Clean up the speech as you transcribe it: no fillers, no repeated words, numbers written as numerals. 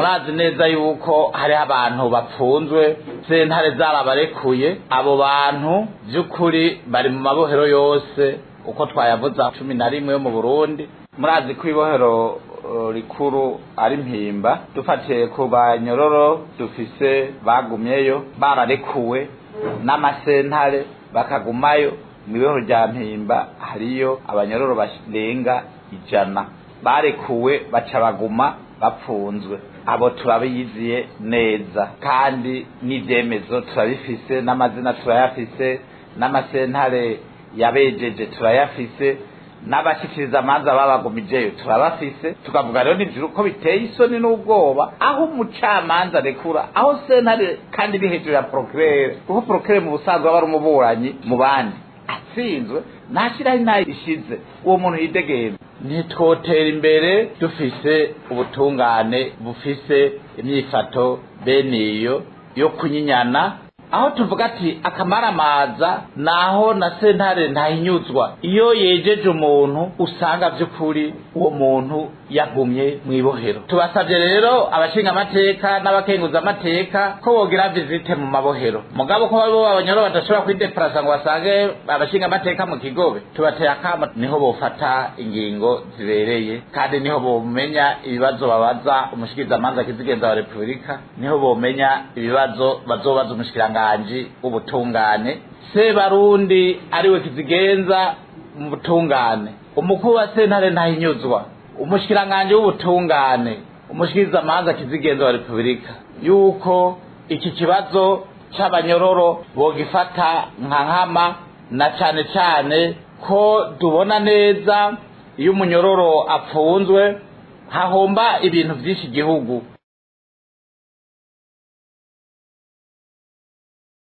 murazi neza yuko hari abantu bapfunzwe sentare zarabarekuye. Abo bantu by'ukuri bari mu mabohero yose uko twayavuza 11 yo mu Burundi. Murazi ko ibohero rikuru ari Mpimba, dufatiye ku banyororo dufise bagumyeyo bararekuwe n'amasentare bakagumayo. Mu ibohero rya Mpimba hariyo abanyororo barenga 100 barekuwe baca baguma bapfunzwe. Abo turabiyiziye neza kandi n'ivyemezo turabifise, n'amazina turayafise, n'amasentare yabejeje turayafise, n'abashikiriza amanza babagumijeyo turabafise. Tukavuga rero n'ivyo uko biteye isoni n'ubwoba aho umucamanza rekura, aho sentare kandi iri hejuru ya procureur, kuko procureur mu busanzwe aba ari umuburanyi mu bandi, atsinzwe ntashiraho inayo ishize uwo muntu yidegembya. Ntitwotera imbere dufise ubutungane bufise imyifato bene iyo yo kunyinyana, aho tuvuga ati akamaramaza naho na sentare ntahinyuzwa. Iyo yejeje umuntu usanga by'ukuri uwo muntu yagumye mu ibohero. Tubasabye rero abashinga amateka n'abakenguza amateka ko bogira visite mu mabohero, mugabo ko babo abanyoro badashobora kwideplaza ngo basange abashinga amateka mu Kigobe. Tubateye akama, niho bofata ingingo zibereye kandi niho bomenya ibibazo babaza umushikiriza amanza kizigenza wa Republika, niho bomenya ibibazo bazobaza umushikiranganje ubutungane. Sebarundi ariwe kizigenza mu butungane, umukuru wa sentare ntahinyuzwa, umushikiranganje w'ubutungane, umushikiriza amanza kizigenza wa Republika, yuko iki kibazo c'abanyororo bogifata nka nkama, na cane cane ko tubona neza iyo umunyororo apfunzwe hahomba ibintu vyinshi igihugu.